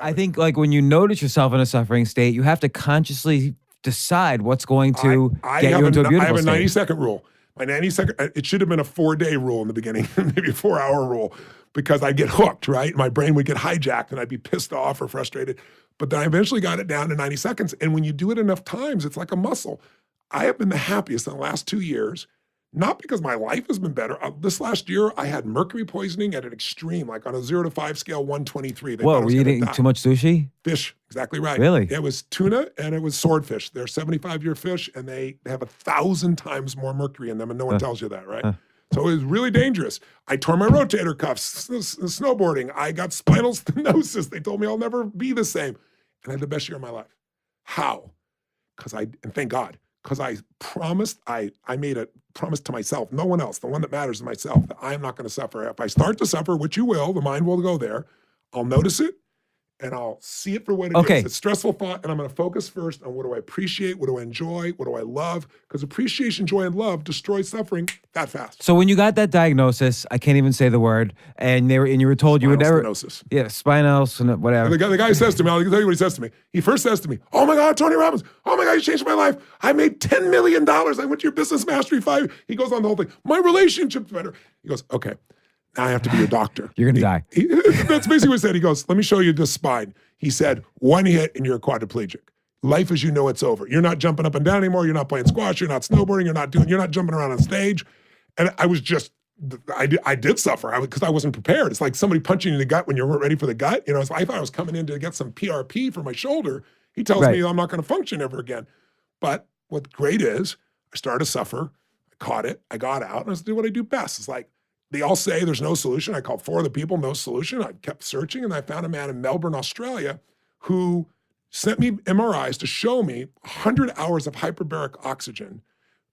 I think like when you notice yourself in a suffering state, you have to consciously decide what's going to get you into a beautiful I have a state. 90-second rule. My 90-second, it should have been a 4-day rule in the beginning, maybe a 4-hour rule, because I'd get hooked, right? My brain would get hijacked and I'd be pissed off or frustrated. But then I eventually got it down to 90 seconds. And when you do it enough times, it's like a muscle. I have been the happiest in the last 2 years, not because my life has been better. This last year, I had mercury poisoning at an extreme, like on a 0 to 5 scale, 123. Whoa, were you eating too much sushi? Fish, exactly right. Really? It was tuna and it was swordfish. They're 75-year fish and they have 1,000 times more mercury in them and no one tells you that, right? So it was really dangerous. I tore my rotator cuffs, snowboarding. I got spinal stenosis. They told me I'll never be the same. And I had the best year of my life. How? And thank God, because I promised, I made a promise to myself, no one else, the one that matters is myself, that I am not going to suffer. If I start to suffer, which you will, the mind will go there, I'll notice it and I'll see it for what it is. It's stressful thought, and I'm going to focus first on what do I appreciate, what do I enjoy, what do I love, because appreciation, joy, and love destroy suffering that fast. So when you got that diagnosis, I can't even say the word, and you were told you would never, stenosis. Yeah, spinal, whatever. The guy says to me, I'll tell you what he says to me. He first says to me, "Oh my God, Tony Robbins! Oh my God, you changed my life! I made $10 million. I went to your Business Mastery 5." He goes on the whole thing. My relationship's better. He goes, "Okay, now I have to be your doctor." You're gonna die. That's basically what he said. He goes, "Let me show you this spine." He said, "One hit and you're a quadriplegic. Life as you know it's over. You're not jumping up and down anymore. You're not playing squash. You're not snowboarding. You're not jumping around on stage." And I was just, I did suffer because I wasn't prepared. It's like somebody punching you in the gut when you weren't ready for the gut. You know, so I thought I was coming in to get some PRP for my shoulder. He tells me I'm not going to function ever again. But what's great is I started to suffer. I caught it. I got out and I was doing what I do best. It's like, they all say there's no solution. I called 4 other people, no solution. I kept searching and I found a man in Melbourne, Australia, who sent me MRIs to show me 100 hours of hyperbaric oxygen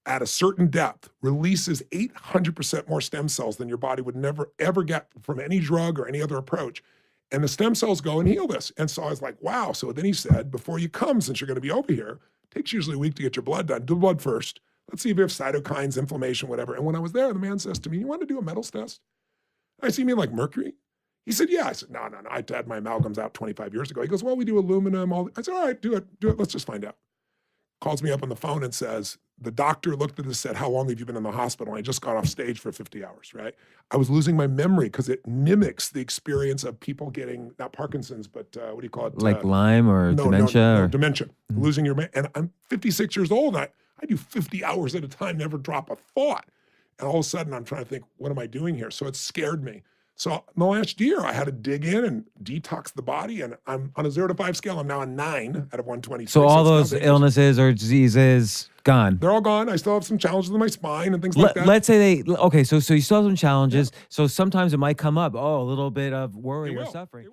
at a certain depth releases 800% more stem cells than your body would never, ever get from any drug or any other approach. And the stem cells go and heal this. And so I was like, wow. So then he said, before you come, since you're going to be over here, it takes usually a week to get your blood done. Do blood first. Let's see if you have cytokines, inflammation, whatever. And when I was there, the man says to me, "You want to do a metals test?" I see, "You mean like mercury?" He said, "Yeah." I said, no. I had my amalgams out 25 years ago. He goes, "Well, we do aluminum." I said, "All right, do it. Let's just find out." Calls me up on the phone and says, the doctor looked at this and said, "How long have you been in the hospital?" I just got off stage for 50 hours, right? I was losing my memory because it mimics the experience of people getting, not Parkinson's, but what do you call it? Like Lyme or dementia? No, dementia. Losing your memory. And I'm 56 years old and I do 50 hours at a time, never drop a thought. And all of a sudden I'm trying to think, what am I doing here? So it scared me. So in the last year, I had to dig in and detox the body. And I'm on a 0 to 5 scale. I'm now a 9 out of 126. So all those illnesses or diseases, gone. They're all gone. I still have some challenges with my spine and things like that. Let's say so you still have some challenges. Yeah. So sometimes it might come up, a little bit of worry or suffering.